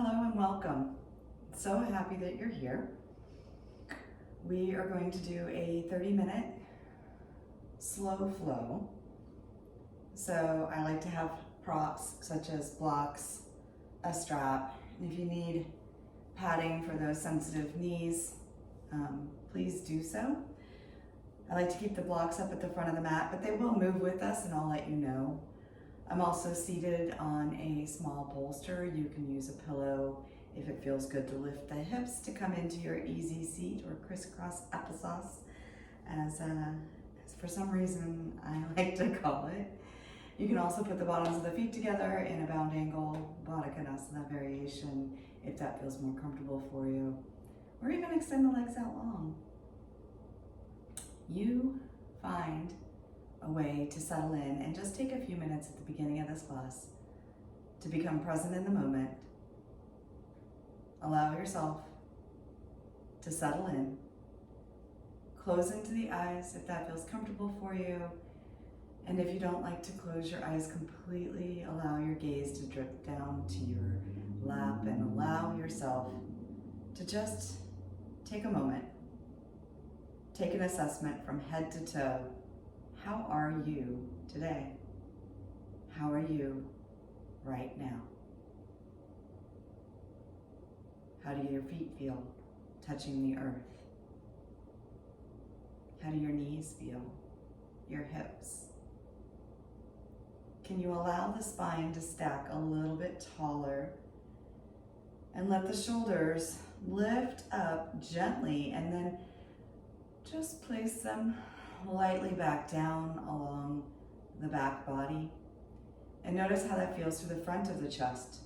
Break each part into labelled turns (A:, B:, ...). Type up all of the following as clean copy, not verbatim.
A: Hello and welcome. So happy that you're here. We are going to do a 30-minute slow flow. So I like to have props such as blocks, a strap, and if you need padding for those sensitive knees, please do so. I like to keep the blocks up at the front of the mat, but they will move with us and I'll let you know. I'm also seated on a small bolster. You can use a pillow if it feels good to lift the hips to come into your easy seat, or crisscross applesauce, as for some reason I like to call it. You can also put the bottoms of the feet together in a bound angle, Baddha Konasana variation, if that feels more comfortable for you, or even extend the legs out long. You find a way to settle in and just take a few minutes at the beginning of this class to become present in the moment. Allow yourself to settle in. Close into the eyes if that feels comfortable for you. And if you don't like to close your eyes completely, allow your gaze to drift down to your lap and allow yourself to just take a moment. Take an assessment from head to toe. How are you today? How are you right now? How do your feet feel touching the earth? How do your knees feel? Your hips? Can you allow the spine to stack a little bit taller and let the shoulders lift up gently, and then just place them lightly back down along the back body, and notice how that feels through the front of the chest.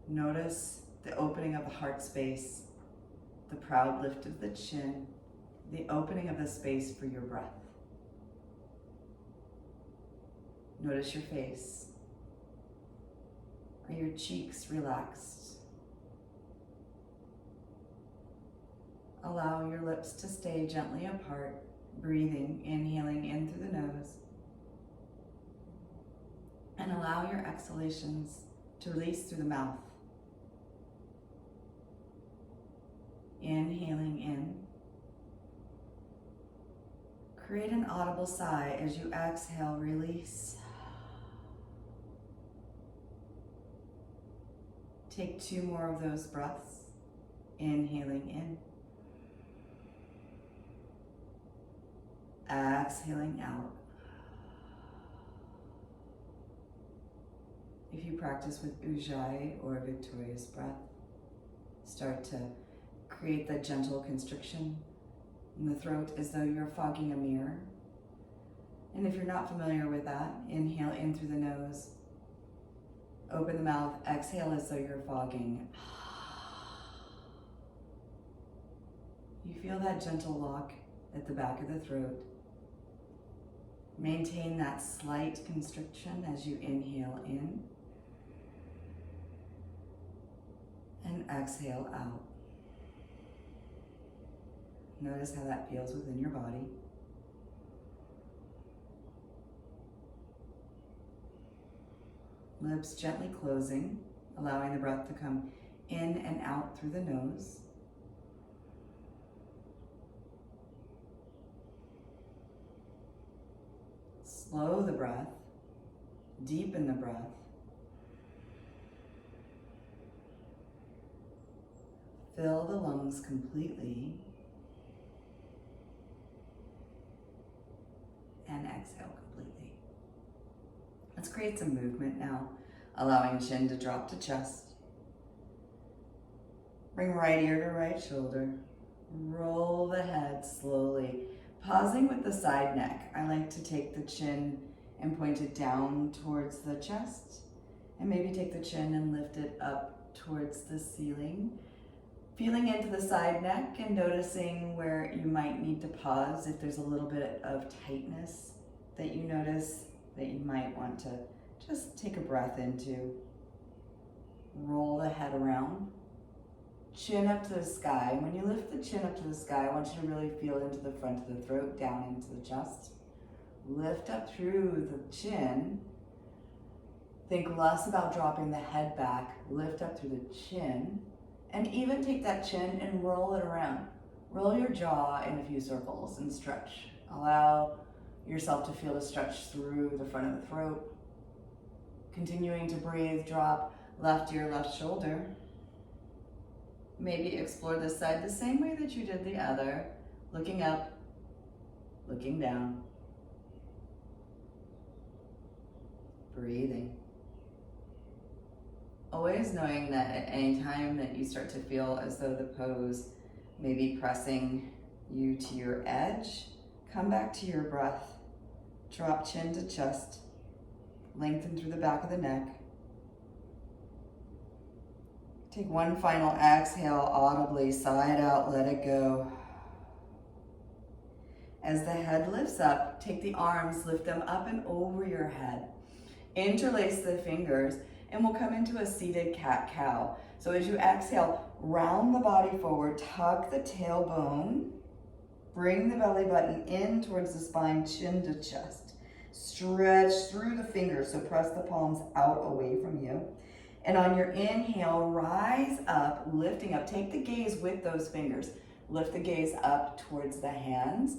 A: Notice the opening of the heart space, the proud lift of the chin, the opening of the space for your breath. Notice your face. Are your cheeks relaxed? Allow your lips to stay gently apart. Breathing, inhaling in through the nose. And allow your exhalations to release through the mouth. Inhaling in. Create an audible sigh as you exhale, release. Take 2 more of those breaths. Inhaling in. Exhaling out. If you practice with Ujjayi or victorious breath, start to create that gentle constriction in the throat as though you're fogging a mirror. And if you're not familiar with that, inhale in through the nose, open the mouth, exhale as though you're fogging. You feel that gentle lock at the back of the throat. Maintain that slight constriction as you inhale in and exhale out. Notice how that feels within your body. Lips gently closing, allowing the breath to come in and out through the nose. Slow the breath, deepen the breath. Fill the lungs completely. And exhale completely. Let's create some movement now, allowing chin to drop to chest. Bring right ear to right shoulder. Roll the head slowly. Pausing with the side neck, I like to take the chin and point it down towards the chest, and maybe take the chin and lift it up towards the ceiling. Feeling into the side neck and noticing where you might need to pause if there's a little bit of tightness that you notice that you might want to just take a breath into. Roll the head around. Chin up to the sky. When you lift the chin up to the sky, I want you to really feel into the front of the throat, down into the chest. Lift up through the chin Think less about dropping the head back, lift up through the chin, and even take that chin and roll it around. Roll your jaw in a few circles and stretch. Allow yourself to feel the stretch through the front of the throat. Continuing to breathe, drop left ear, left shoulder. Maybe explore this side the same way that you did the other, looking up, looking down. Breathing. Always knowing that at any time that you start to feel as though the pose may be pressing you to your edge, come back to your breath. Drop chin to chest. Lengthen through the back of the neck. Take one final exhale audibly, sigh it out, let it go. As the head lifts up, take the arms, lift them up and over your head. Interlace the fingers, and we'll come into a seated cat-cow. So as you exhale, round the body forward, tuck the tailbone, bring the belly button in towards the spine, chin to chest. Stretch through the fingers, so press the palms out away from you. And on your inhale, rise up, lifting up. Take the gaze with those fingers. Lift the gaze up towards the hands.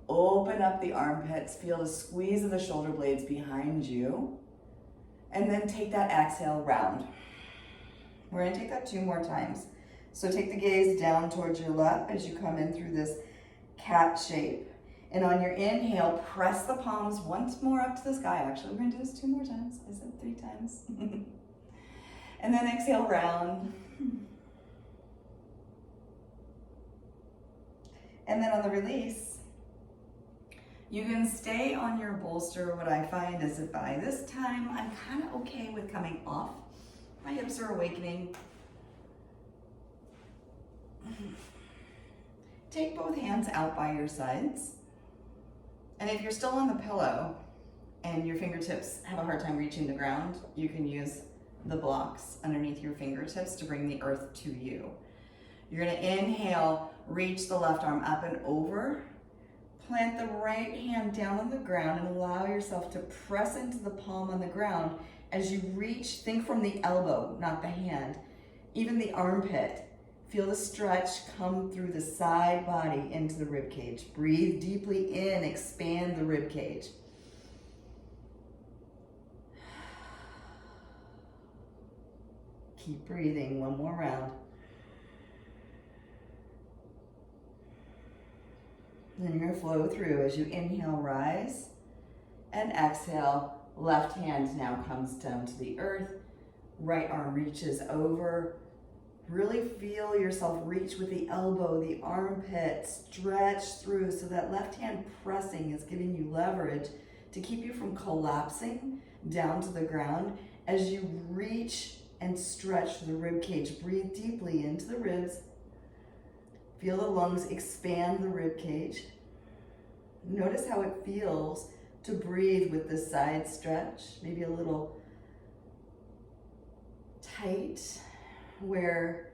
A: Open up the armpits. Feel the squeeze of the shoulder blades behind you. And then take that exhale round. We're gonna take that 2 more times. So take the gaze down towards your lap as you come in through this cat shape. And on your inhale, press the palms once more up to the sky. Actually, we're gonna do this 2 more times. I said 3 times. And then exhale round. And then on the release, you can stay on your bolster. What I find is that by this time, I'm kind of okay with coming off. My hips are awakening. Take both hands out by your sides. And if you're still on the pillow and your fingertips have a hard time reaching the ground, you can use the blocks underneath your fingertips to bring the earth to you. You're gonna inhale, reach the left arm up and over. Plant the right hand down on the ground and allow yourself to press into the palm on the ground. As you reach, think from the elbow, not the hand, even the armpit. Feel the stretch come through the side body into the rib cage. Breathe deeply in, expand the rib cage. Keep breathing, 1 more round. Then you're gonna flow through as you inhale, rise, and exhale, left hand now comes down to the earth, right arm reaches over. Really feel yourself reach with the elbow, the armpit, stretch through so that left hand pressing is giving you leverage to keep you from collapsing down to the ground. As you reach and stretch the rib cage, breathe deeply into the ribs. Feel the lungs expand the rib cage. Notice how it feels to breathe with the side stretch, maybe a little tight, where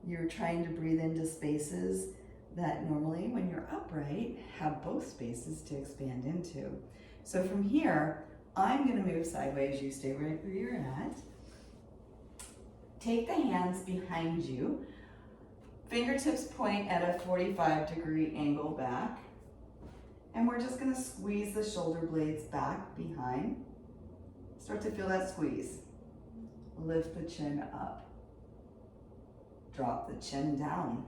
A: you're trying to breathe into spaces that normally when you're upright have both spaces to expand into. So from here, I'm gonna move sideways, you stay right where you're at. Take the hands behind you. Fingertips point at a 45-degree angle back. And we're just gonna squeeze the shoulder blades back behind. Start to feel that squeeze. Lift the chin up. Drop the chin down.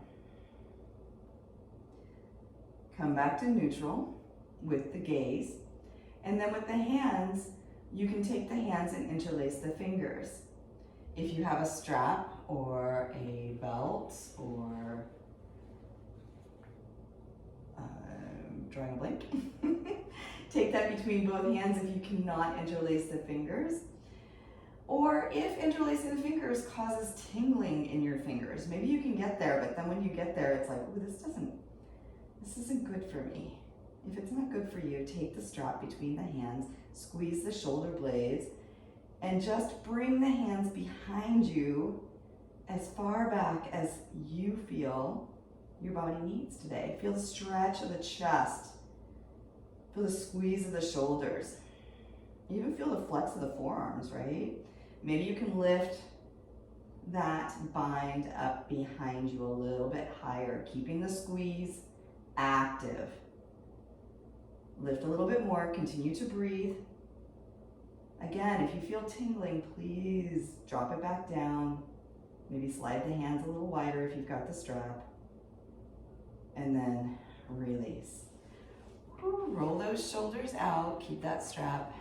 A: Come back to neutral with the gaze. And then with the hands, you can take the hands and interlace the fingers. If you have a strap or a belt or drawing a blank, take that between both hands if you cannot interlace the fingers. Or if interlacing the fingers causes tingling in your fingers, maybe you can get there, but then when you get there, it's like, ooh, this isn't good for me. If it's not good for you, take the strap between the hands, squeeze the shoulder blades, and just bring the hands behind you as far back as you feel your body needs today. Feel the stretch of the chest. Feel the squeeze of the shoulders. Even feel the flex of the forearms, right? Maybe you can lift that bind up behind you a little bit higher, keeping the squeeze active. Lift a little bit more, continue to breathe. Again, if you feel tingling, please drop it back down. Maybe slide the hands a little wider if you've got the strap. And then release. Roll those shoulders out, keep that strap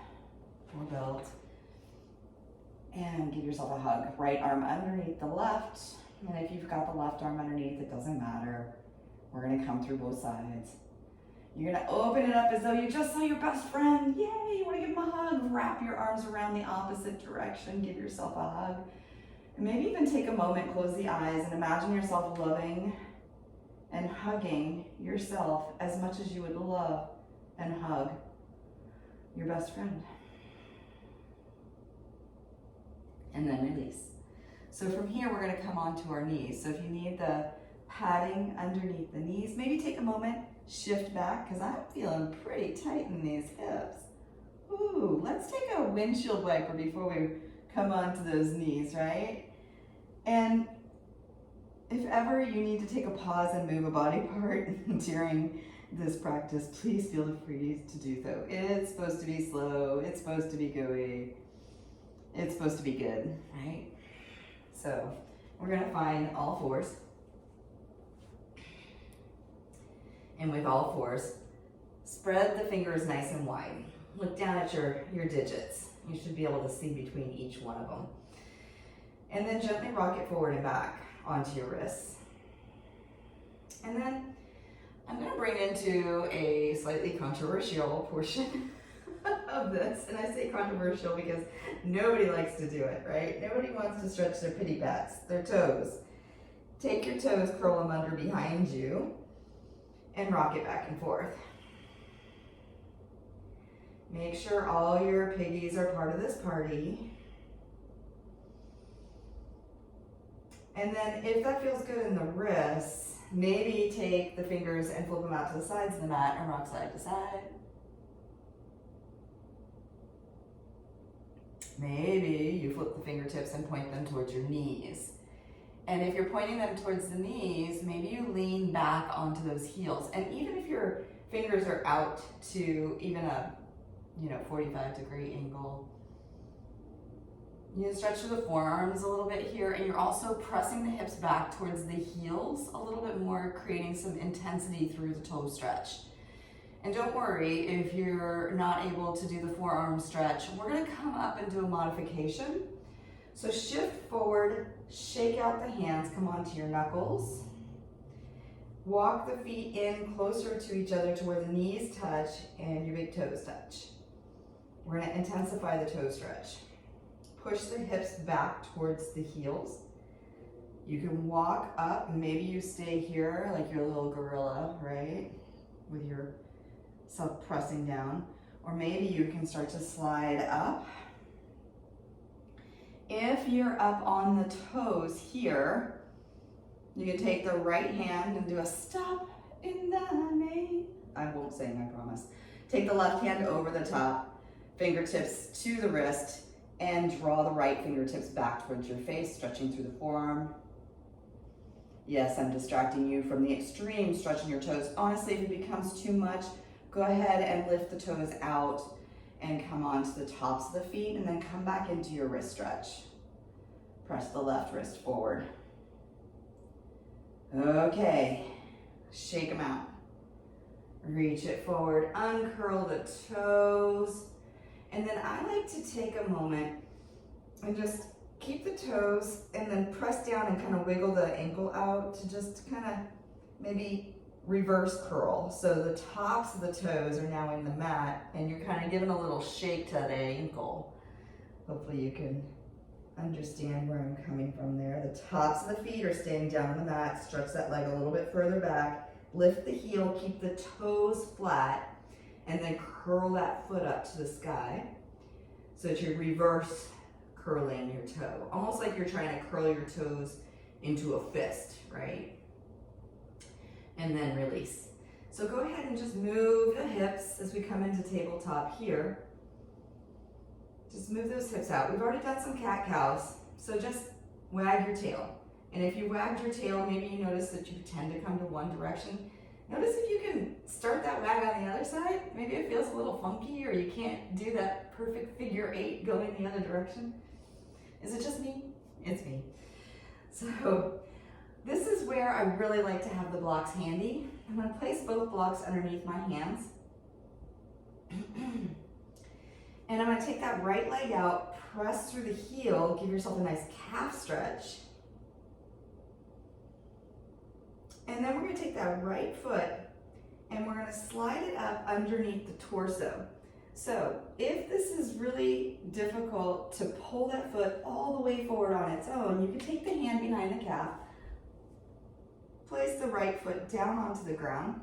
A: or belt. And give yourself a hug. Right arm underneath the left. And if you've got the left arm underneath, it doesn't matter. We're gonna come through both sides. You're gonna open it up as though you just saw your best friend. Yay, you wanna give them a hug. Wrap your arms around the opposite direction. Give yourself a hug. And maybe even take a moment, close the eyes, and imagine yourself loving and hugging yourself as much as you would love and hug your best friend. And then release. So from here, we're gonna come onto our knees. So if you need the padding underneath the knees, maybe take a moment, shift back, because I'm feeling pretty tight in these hips. Ooh, let's take a windshield wiper before we come onto those knees, right? And if ever you need to take a pause and move a body part during this practice, please feel free to do so. It's supposed to be slow, it's supposed to be gooey, it's supposed to be good, right? So we're gonna find all fours. And with all fours, spread the fingers nice and wide. Look down at your digits. You should be able to see between each one of them. And then gently rock it forward and back onto your wrists. And then I'm gonna bring into a slightly controversial portion of this. And I say controversial because nobody likes to do it, right? Nobody wants to stretch their pity pats, their toes. Take your toes, curl them under behind you, and rock it back and forth. Make sure all your piggies are part of this party. And then if that feels good in the wrists, maybe take the fingers and flip them out to the sides of the mat and rock side to side. Maybe you flip the fingertips and point them towards your knees. And if you're pointing them towards the knees, maybe you lean back onto those heels. And even if your fingers are out to even a 45-degree angle, you can stretch through the forearms a little bit here, and you're also pressing the hips back towards the heels a little bit more, creating some intensity through the toe stretch. And don't worry if you're not able to do the forearm stretch. We're gonna come up and do a modification. So shift forward, shake out the hands, come onto your knuckles. Walk the feet in closer to each other to where the knees touch and your big toes touch. We're gonna intensify the toe stretch. Push the hips back towards the heels. You can walk up, and maybe you stay here like your little gorilla, right? With yourself pressing down. Or maybe you can start to slide up. If you're up on the toes here, you can take the right hand and do a stop in the name. I won't sing, I promise. Take the left hand over the top, fingertips to the wrist, and draw the right fingertips back towards your face, stretching through the forearm. Yes, I'm distracting you from the extreme stretching your toes. Honestly, if it becomes too much, go ahead and lift the toes out and come onto the tops of the feet, and then come back into your wrist stretch. Press the left wrist forward. Okay, shake them out. Reach it forward, uncurl the toes. And then I like to take a moment and just keep the toes and then press down and kind of wiggle the ankle out to just kind of maybe reverse curl. So the tops of the toes are now in the mat and you're kind of giving a little shake to the ankle. Hopefully you can understand where I'm coming from there. The tops of the feet are staying down on the mat. Stretch that leg a little bit further back. Lift the heel, keep the toes flat, and then curl that foot up to the sky so that you're reverse curling your toe. Almost like you're trying to curl your toes into a fist, right? And then release. So go ahead and just move the hips as we come into tabletop here. Just move those hips out. We've already done some cat-cows, so just wag your tail. And if you wagged your tail, maybe you notice that you tend to come to one direction. Notice if you can start that wag on the other side. Maybe it feels a little funky, or you can't do that perfect figure 8 going the other direction. Is it just me? It's me. So this is where I really like to have the blocks handy. I'm going to place both blocks underneath my hands. And I'm going to take that right leg out, press through the heel, give yourself a nice calf stretch. And then we're going to take that right foot and we're going to slide it up underneath the torso. So if this is really difficult to pull that foot all the way forward on its own, you can take the hand behind the calf, place the right foot down onto the ground,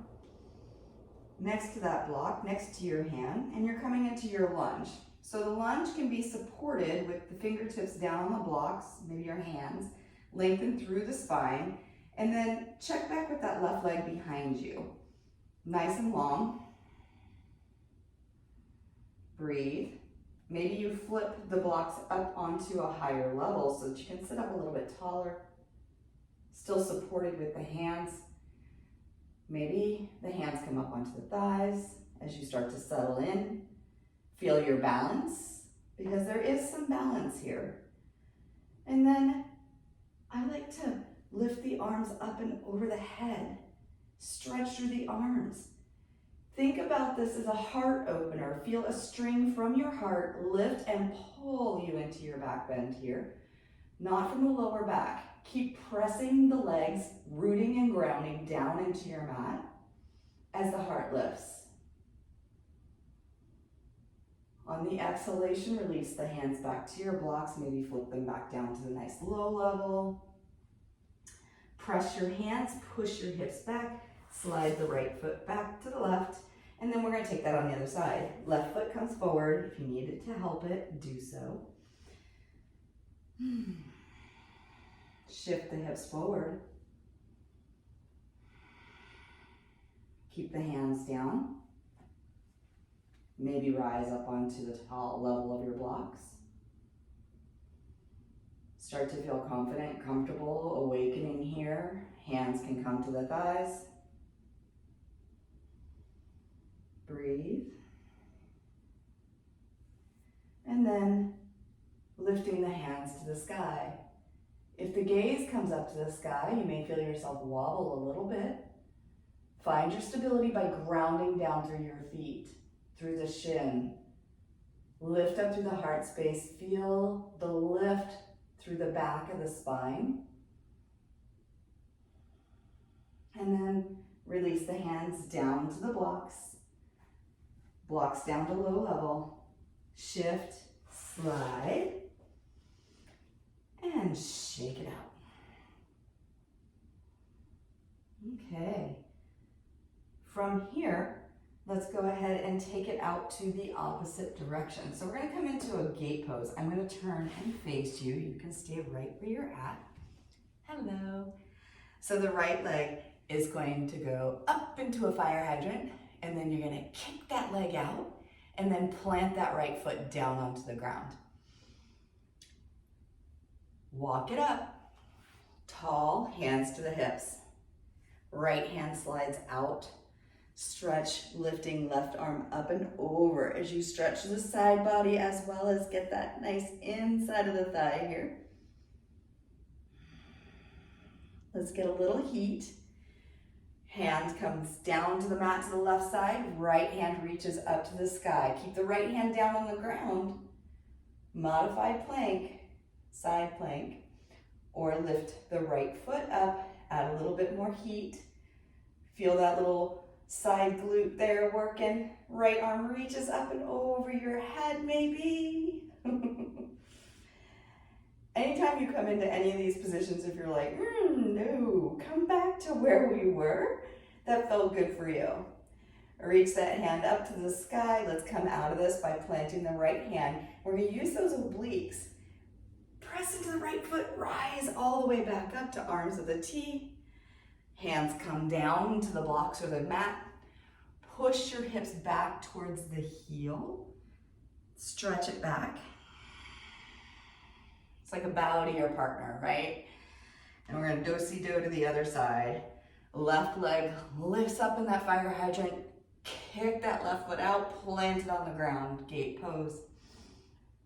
A: next to that block, next to your hand, and you're coming into your lunge. So the lunge can be supported with the fingertips down on the blocks, maybe your hands, lengthen through the spine, and then check back with that left leg behind you. Nice and long. Breathe. Maybe you flip the blocks up onto a higher level so that you can sit up a little bit taller, still supported with the hands. Maybe the hands come up onto the thighs as you start to settle in. Feel your balance, because there is some balance here. And then I like to lift the arms up and over the head. Stretch through the arms. Think about this as a heart opener. Feel a string from your heart lift and pull you into your back bend here. Not from the lower back. Keep pressing the legs, rooting and grounding down into your mat as the heart lifts. On the exhalation, release the hands back to your blocks. Maybe flip them back down to the nice low level. Press your hands, push your hips back, slide the right foot back to the left, and then we're going to take that on the other side. Left foot comes forward. If you need it to help it, do so. Shift the hips forward. Keep the hands down. Maybe rise up onto the tall level of your blocks. Start to feel confident, comfortable, awakening here. Hands can come to the thighs. Breathe. And then lifting the hands to the sky. If the gaze comes up to the sky, you may feel yourself wobble a little bit. Find your stability by grounding down through your feet, through the shin. Lift up through the heart space. Feel the lift through the back of the spine. And then release the hands down to the blocks. Blocks down to low level. Shift, slide, and shake it out. Okay. From here, let's go ahead and take it out to the opposite direction. So we're going to come into a gate pose. I'm going to turn and face you. You can stay right where you're at. Hello. So the right leg is going to go up into a fire hydrant, and then you're going to kick that leg out and then plant that right foot down onto the ground. Walk it up. Tall, hands to the hips. Right hand slides out. Stretch, lifting left arm up and over as you stretch the side body as well as get that nice inside of the thigh here. Let's get a little heat. Hand comes down to the mat to the left side. Right hand reaches up to the sky. Keep the right hand down on the ground. Modified plank, side plank, or lift the right foot up. Add a little bit more heat. Feel that little side glute there working. Right arm reaches up and over your head maybe. Anytime you come into any of these positions, if you're like, no, come back to where we were, that felt good for you. Reach that hand up to the sky. Let's come out of this by planting the right hand. We're going to use those obliques. Press into the right foot, rise all the way back up to arms of the T. Hands come down to the blocks or the mat. Push your hips back towards the heel. Stretch it back. It's like a bow to your partner, right? And we're gonna do-si-do to the other side. Left leg lifts up in that fire hydrant. Kick that left foot out, plant it on the ground, gate pose.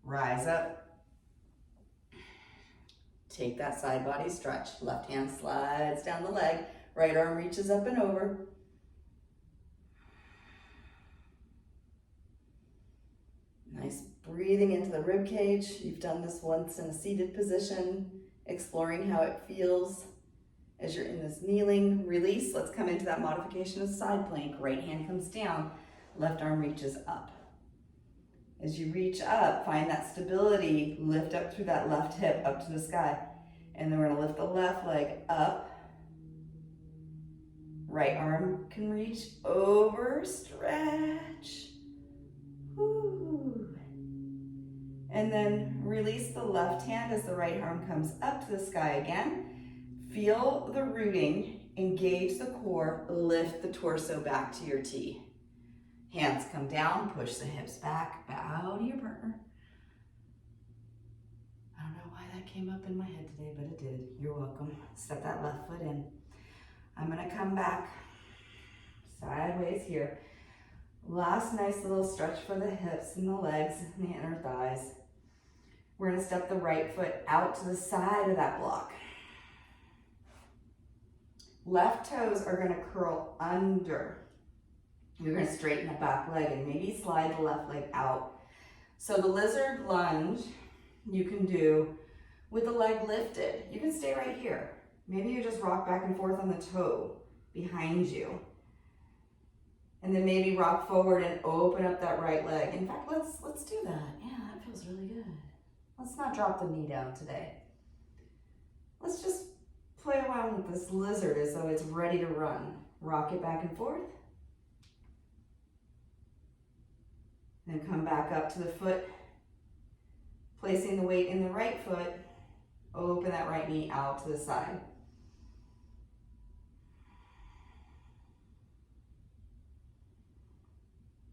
A: Rise up. Take that side body stretch. Left hand slides down the leg. Right arm reaches up and over. Nice breathing into the rib cage. You've done this once in a seated position, exploring how it feels as you're in this kneeling release. Let's come into that modification of side plank. Right hand comes down, left arm reaches up. As you reach up, find that stability, lift up through that left hip up to the sky. And then we're gonna lift the left leg up. Right arm can reach over, stretch. Woo. And then release the left hand as the right arm comes up to the sky again. Feel the rooting, engage the core, lift the torso back to your T. Hands come down, push the hips back, bow to your partner. I don't know why that came up in my head today, but it did. You're welcome. Step that left foot in. I'm gonna come back sideways here. Last nice little stretch for the hips and the legs and the inner thighs. We're gonna step the right foot out to the side of that block. Left toes are gonna curl under. You're gonna straighten the back leg and maybe slide the left leg out. So the lizard lunge you can do with the leg lifted. You can stay right here. Maybe you just rock back and forth on the toe behind you. And then maybe rock forward and open up that right leg. In fact, let's do that. Yeah, that feels really good. Let's not drop the knee down today. Let's just play around with this lizard as though it's ready to run. Rock it back and forth. Then come back up to the foot, placing the weight in the right foot. Open that right knee out to the side.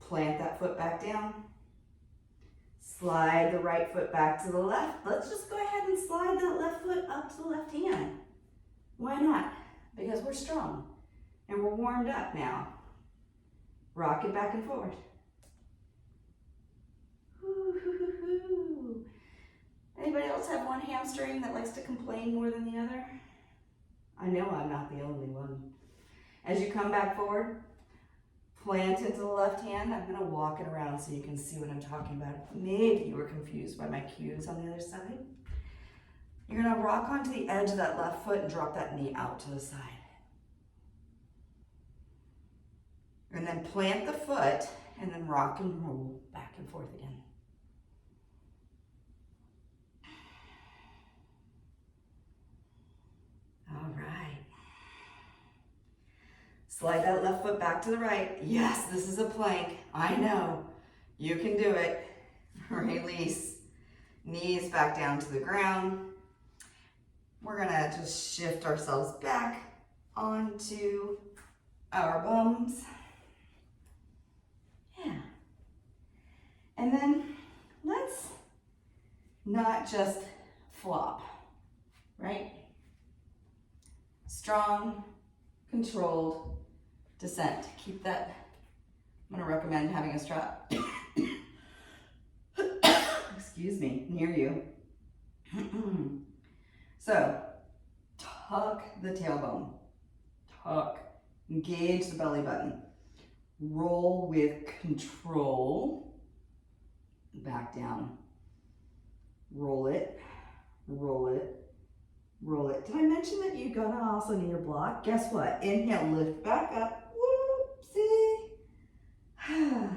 A: Plant that foot back down. Slide the right foot back to the left. Let's just go ahead and slide that left foot up to the left hand. Why not? Because we're strong and we're warmed up now. Rock it back and forth. Anybody else have one hamstring that likes to complain more than the other? I know I'm not the only one. As you come back forward, plant into the left hand. I'm gonna walk it around so you can see what I'm talking about. Maybe you were confused by my cues on the other side. You're gonna rock onto the edge of that left foot and drop that knee out to the side. And then plant the foot and then rock and roll back and forth again. All right. Slide that left foot back to the right. Yes, this is a plank. I know. You can do it. Release. Knees back down to the ground. We're gonna just shift ourselves back onto our bums. Yeah. And then let's not just flop, right? Strong, controlled descent. Keep that. I'm gonna recommend having a strap, excuse me, near you. So, tuck the tailbone, tuck, engage the belly button, roll with control, back down, roll it, roll it, roll it. Did I mention that you're gonna also need a block? Guess what? Inhale, lift back up, whoopsie.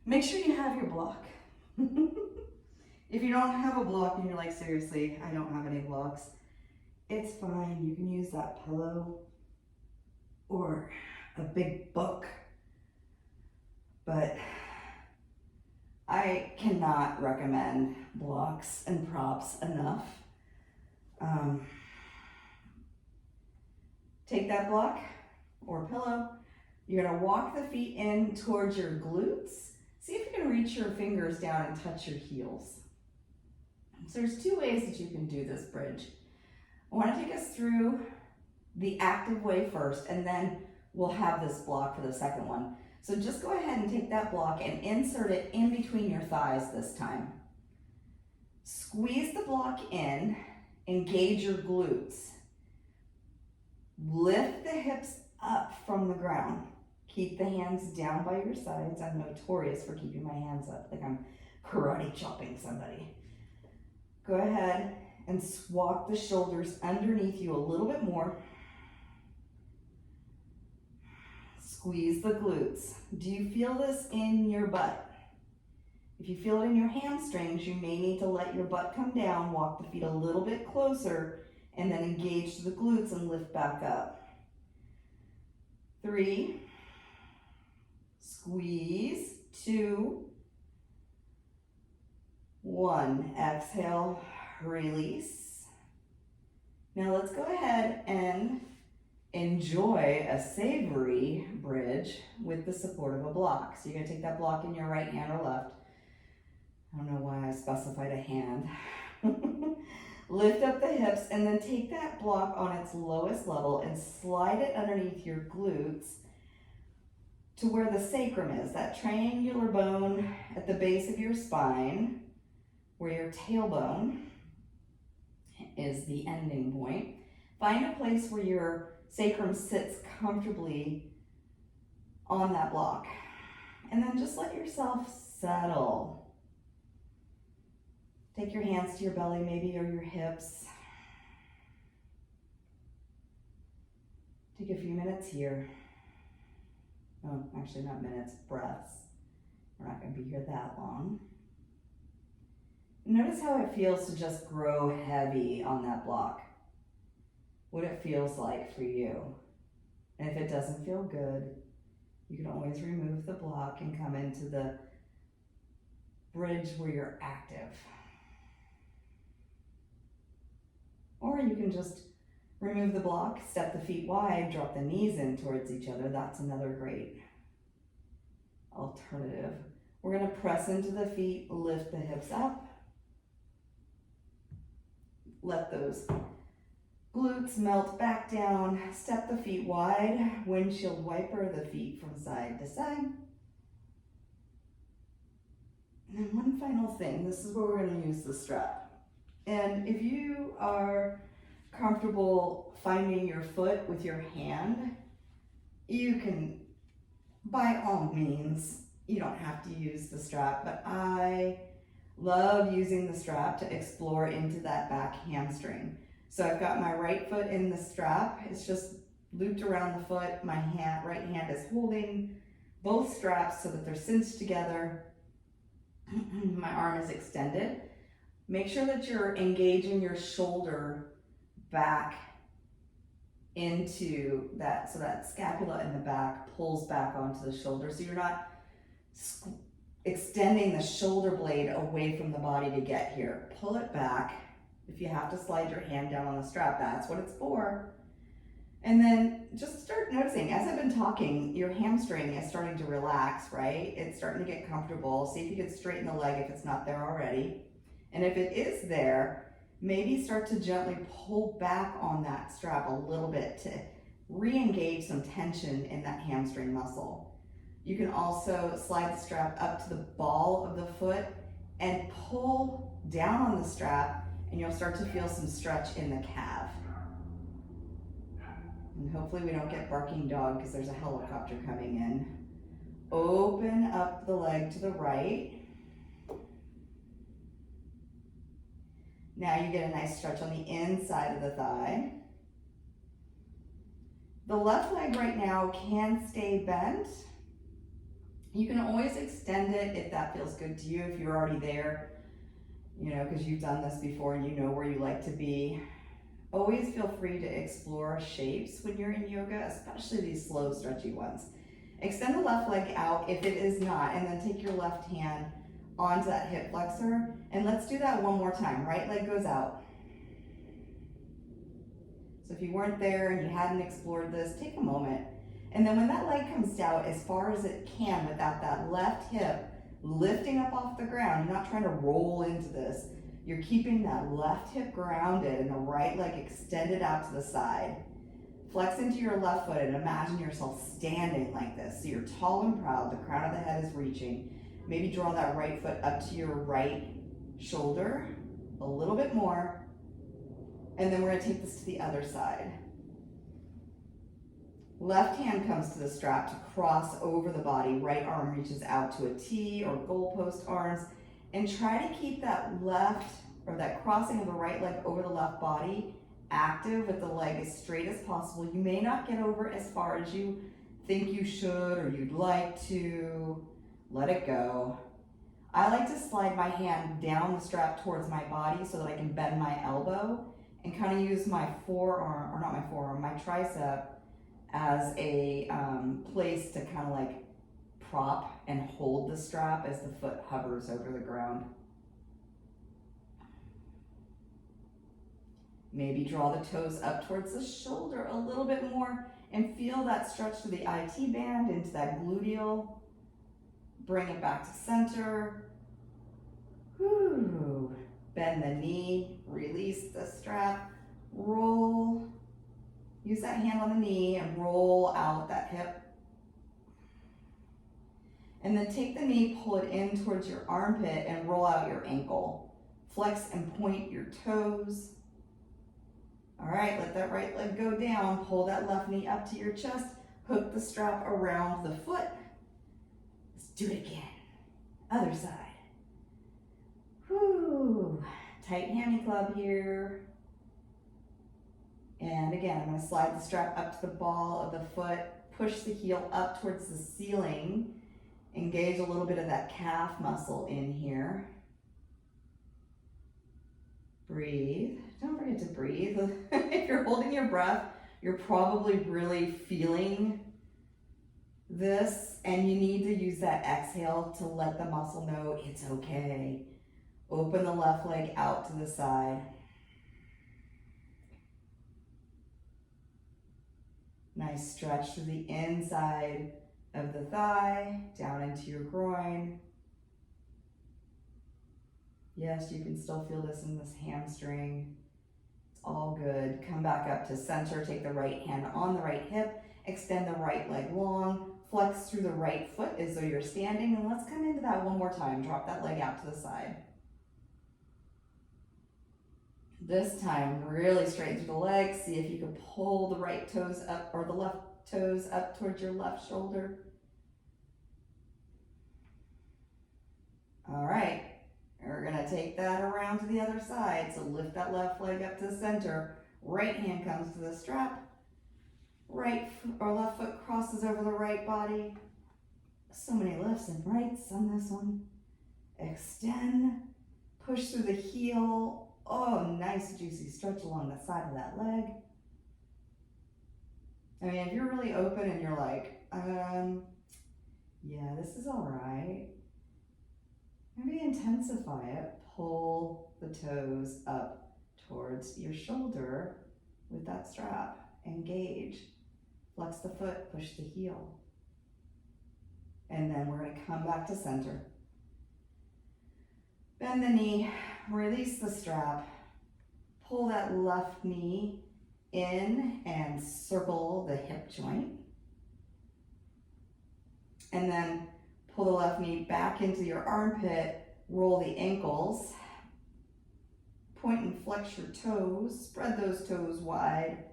A: Make sure you have your block. If you don't have a block and you're like, seriously, I don't have any blocks, it's fine. You can use that pillow or a big book. But I cannot recommend blocks and props enough. Take that block or pillow. You're gonna walk the feet in towards your glutes. See if you can reach your fingers down and touch your heels. So there's two ways that you can do this bridge. I want to take us through the active way first, and then we'll have this block for the second one. So just go ahead and take that block and insert it in between your thighs this time. Squeeze the block in, engage your glutes. Lift the hips up from the ground. Keep the hands down by your sides. I'm notorious for keeping my hands up like I'm karate chopping somebody. Go ahead and walk the shoulders underneath you a little bit more. Squeeze the glutes. Do you feel this in your butt? If you feel it in your hamstrings, you may need to let your butt come down, walk the feet a little bit closer, and then engage the glutes and lift back up. 3, squeeze, 2, 1. Exhale, release. Now let's go ahead and enjoy a savory bridge with the support of a block. So you're gonna take that block in your right hand or left. I don't know why I specified a hand. Lift up the hips and then take that block on its lowest level and slide it underneath your glutes to where the sacrum is, that triangular bone at the base of your spine, where your tailbone is the ending point. Find a place where your sacrum sits comfortably on that block. And then just let yourself settle. Take your hands to your belly, maybe, or your hips. Take a few minutes here. Oh, actually not minutes, breaths. We're not going to be here that long. Notice how it feels to just grow heavy on that block. What it feels like for you. And if it doesn't feel good, you can always remove the block and come into the bridge where you're active. Or you can just remove the block, step the feet wide, drop the knees in towards each other. That's another great alternative. We're going to press into the feet, lift the hips up. Let those glutes melt back down. Step the feet wide. Windshield wiper the feet from side to side. And then one final thing. This is where we're going to use the strap. And if you are comfortable finding your foot with your hand, you can, by all means, you don't have to use the strap, but I love using the strap to explore into that back hamstring. So I've got my right foot in the strap. It's just looped around the foot. My right hand is holding both straps so that they're cinched together. My arm is extended. Make sure that you're engaging your shoulder back into that, so that scapula in the back pulls back onto the shoulder. So you're not extending the shoulder blade away from the body to get here. Pull it back. If you have to slide your hand down on the strap, that's what it's for. And then just start noticing, as I've been talking, your hamstring is starting to relax, right? It's starting to get comfortable. See if you can straighten the leg if it's not there already. And if it is there, maybe start to gently pull back on that strap a little bit to re-engage some tension in that hamstring muscle. You can also slide the strap up to the ball of the foot and pull down on the strap, and you'll start to feel some stretch in the calf. And hopefully we don't get barking dog because there's a helicopter coming in. Open up the leg to the right. Now you get a nice stretch on the inside of the thigh. The left leg right now can stay bent. You can always extend it if that feels good to you, if you're already there, you know, because you've done this before and you know where you like to be. Always feel free to explore shapes when you're in yoga, especially these slow, stretchy ones. Extend the left leg out if it is not, and then take your left hand onto that hip flexor, and let's do that one more time. Right leg goes out. So if you weren't there and you hadn't explored this, take a moment. And then when that leg comes out as far as it can without that left hip lifting up off the ground, you're not trying to roll into this. You're keeping that left hip grounded and the right leg extended out to the side. Flex into your left foot and imagine yourself standing like this. So you're tall and proud, the crown of the head is reaching. Maybe draw that right foot up to your right shoulder, a little bit more. And then we're gonna take this to the other side. Left hand comes to the strap to cross over the body. Right arm reaches out to a T or goalpost arms. And try to keep that left, or that crossing of the right leg over the left body active with the leg as straight as possible. You may not get over as far as you think you should or you'd like to. Let it go. I like to slide my hand down the strap towards my body so that I can bend my elbow and kind of use my forearm, or not my forearm, my tricep as a place to kind of like prop and hold the strap as the foot hovers over the ground. Maybe draw the toes up towards the shoulder a little bit more and feel that stretch to the IT band into that gluteal. Bring it back to center. Whew. Bend the knee, release the strap, roll. Use that hand on the knee and roll out that hip. And then take the knee, pull it in towards your armpit and roll out your ankle. Flex and point your toes. All right, let that right leg go down. Pull that left knee up to your chest. Hook the strap around the foot. Let's do it again. Other side. Whew. Tight hammy club here. And again, I'm going to slide the strap up to the ball of the foot. Push the heel up towards the ceiling. Engage a little bit of that calf muscle in here. Breathe. Don't forget to breathe. If you're holding your breath, you're probably really feeling this, and you need to use that exhale to let the muscle know it's okay. Open the left leg out to the side. Nice stretch through the inside of the thigh, down into your groin. Yes, you can still feel this in this hamstring. It's all good. Come back up to center. Take the right hand on the right hip. Extend the right leg long. Flex through the right foot as though you're standing. And let's come into that one more time. Drop that leg out to the side. This time, really straighten through the legs. See if you can pull the right toes up, or the left toes up towards your left shoulder. All right. We're gonna take that around to the other side. So lift that left leg up to the center. Right hand comes to the strap. Right or left foot crosses over the right body. So many lefts and rights on this one. Extend, push through the heel. Oh, nice juicy stretch along the side of that leg. I mean, if you're really open and you're like, yeah, this is all right. Maybe intensify it. Pull the toes up towards your shoulder with that strap. Engage. Flex the foot, push the heel. And then we're going to come back to center. Bend the knee, release the strap. Pull that left knee in and circle the hip joint. And then pull the left knee back into your armpit, roll the ankles, point and flex your toes, spread those toes wide.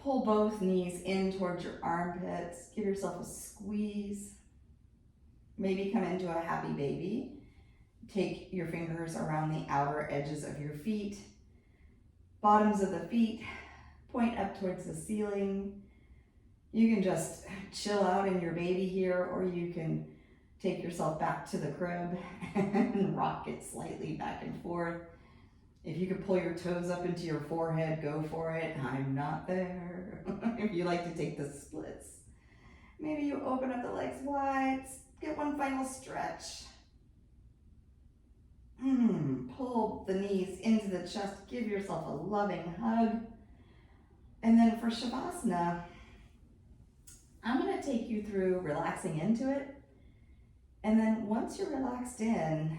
A: Pull both knees in towards your armpits, give yourself a squeeze. Maybe come into a happy baby. Take your fingers around the outer edges of your feet, bottoms of the feet, point up towards the ceiling. You can just chill out in your baby here, or you can take yourself back to the crib and rock it slightly back and forth. If you could pull your toes up into your forehead, go for it. I'm not there. If you like to take the splits. Maybe you open up the legs wide, get one final stretch. Pull the knees into the chest, give yourself a loving hug. And then for Shavasana, I'm going to take you through relaxing into it. And then once you're relaxed in,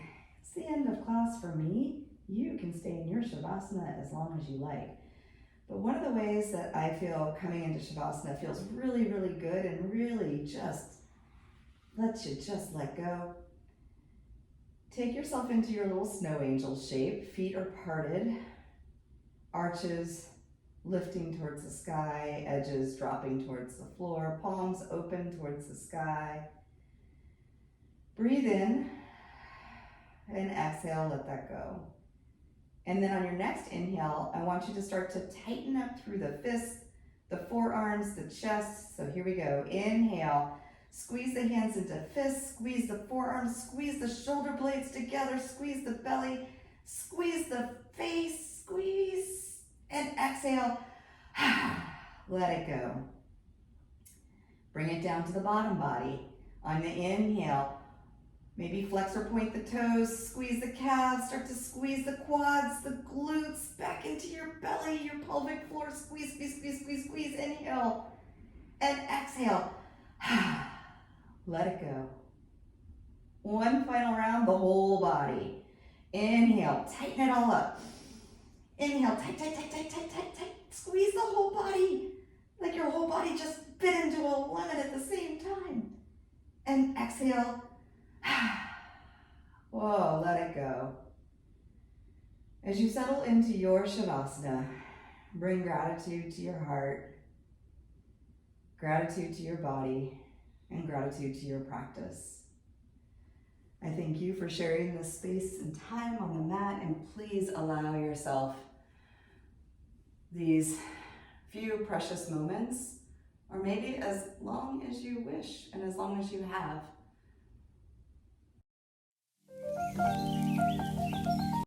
A: It's the end of class for me. You can stay in your Shavasana as long as you like. But one of the ways that I feel coming into Shavasana feels really, really good and really just lets you just let go. Take yourself into your little snow angel shape. Feet are parted, arches lifting towards the sky, edges dropping towards the floor, palms open towards the sky. Breathe in and exhale, let that go. And then on your next inhale, I want you to start to tighten up through the fists, the forearms, the chest. So here we go. Inhale, squeeze the hands into fists, squeeze the forearms, squeeze the shoulder blades together, squeeze the belly, squeeze the face, squeeze, and exhale. Let it go. Bring it down to the bottom body. On the inhale, maybe flex or point the toes, squeeze the calves, start to squeeze the quads, the glutes, back into your belly, your pelvic floor, squeeze, squeeze, squeeze, squeeze, squeeze. Inhale and exhale. Let it go. One final round, the whole body. Inhale, tighten it all up. Inhale, tight, tight, tight, tight, tight, tight, tight. Squeeze the whole body, like your whole body just bit into a lemon at the same time. And exhale. Whoa, let it go. As you settle into your Shavasana, bring gratitude to your heart, gratitude to your body, and gratitude to your practice. I thank you for sharing this space and time on the mat, and please allow yourself these few precious moments, or maybe as long as you wish and as long as you have.